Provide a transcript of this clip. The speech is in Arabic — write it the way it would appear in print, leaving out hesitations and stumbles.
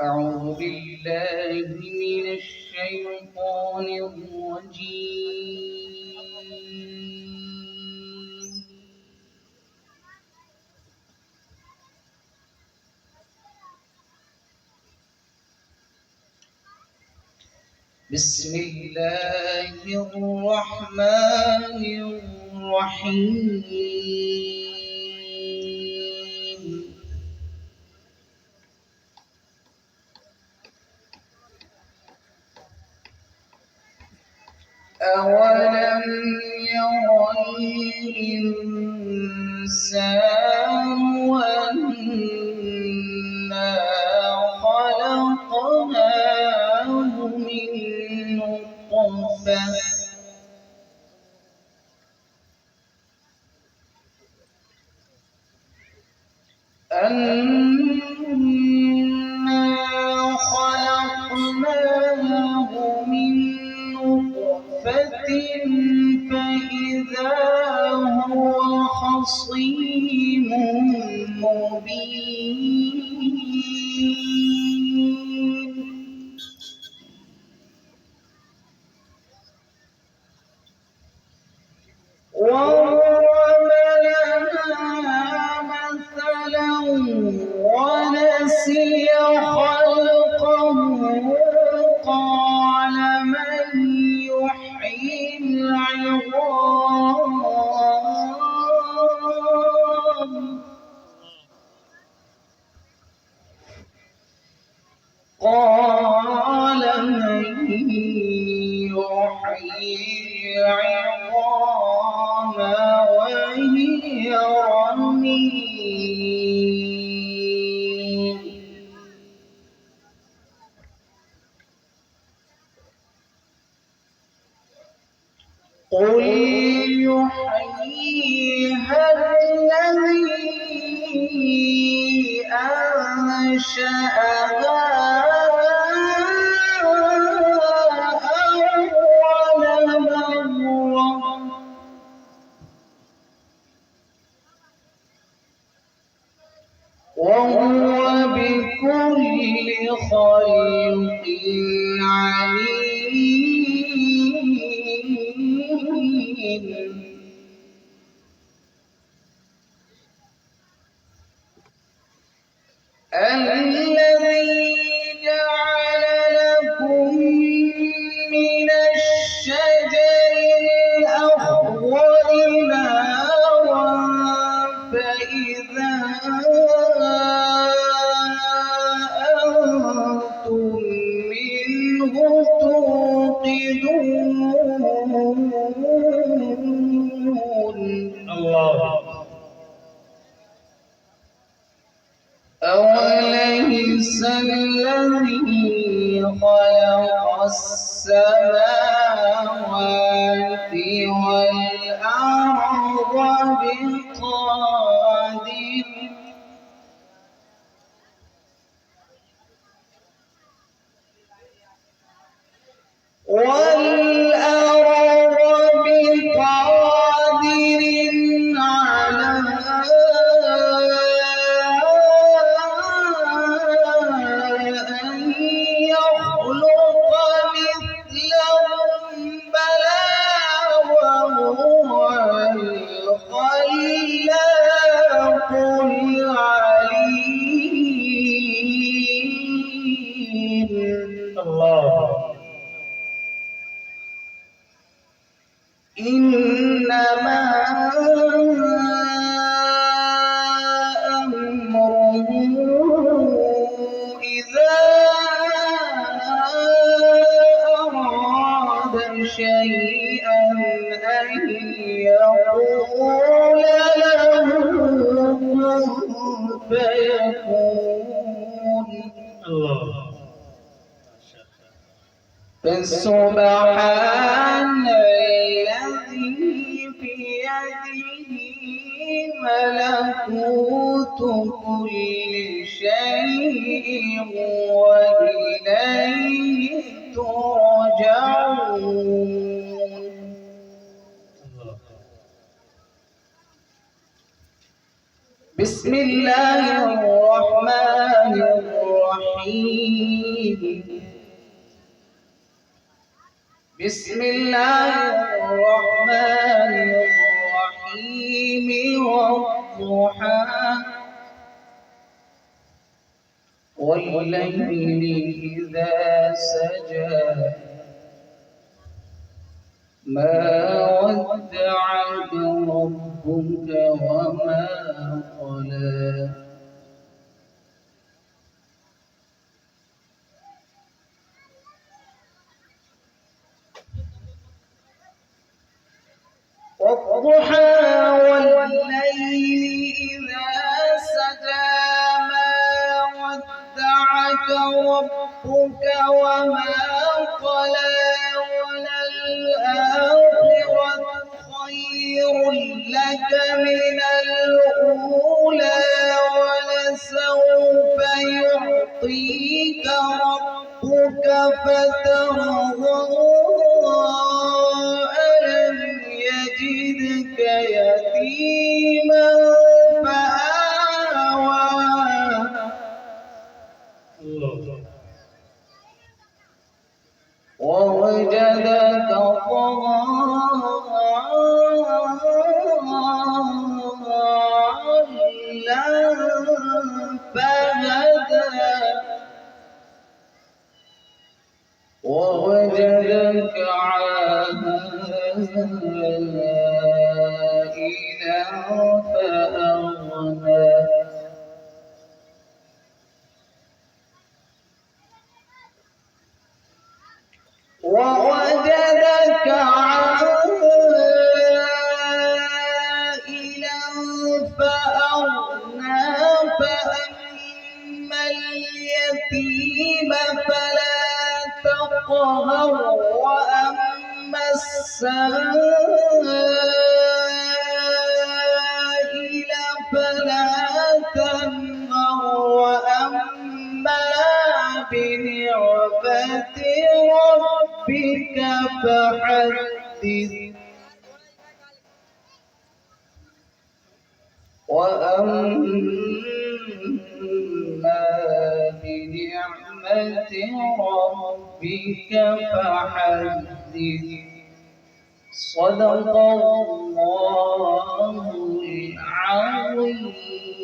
أعوذ بالله من الشيطان الرجيم. بسم الله الرحمن الرحيم. أولم ير الإنسان أنا خلقناه من نطفة فإذا هو خصيم مبين. وضرب لنا مثلا ونسي خلقه قال من يحيي العظام وهي رميم. قل يحييها الذي أنشأها أول مرة وهو بكل خلق عليم. الذي جعل لكم من الشجر الأخضر نارا فإذا أنتم منه توقدون. الله. أوليس الذي خلق السماوات والأرض بقادر إنما أمره إذا أراد شيئا أن يقول له كن فيكون. الله. فسبحان الذي بيده ملكوت كل شيء وإليه ترجعون. بسم الله الرحمن الرحيم. الرحيم بسم الله الرحمن الرحيم والضحى والليل إذا سجى ما ودعك ربك وما قلى والضحى والليل إذا سجى ما ودعك ربك وما قلى وللآخرة خير لك من الأولى ولسوف يعطيك ربك فترضى ألم يجدك يتيما فآوى ووجدك ضالا فهدى ووجدك عائلا فأغنى ووجدك عائلا فأغنى فأما اليتيم فلا تقهر وأما السائل فلا تنهر وأما بنعمة ربك فحدث وأما بنعمة ربك فحدث صدق الله العظيم.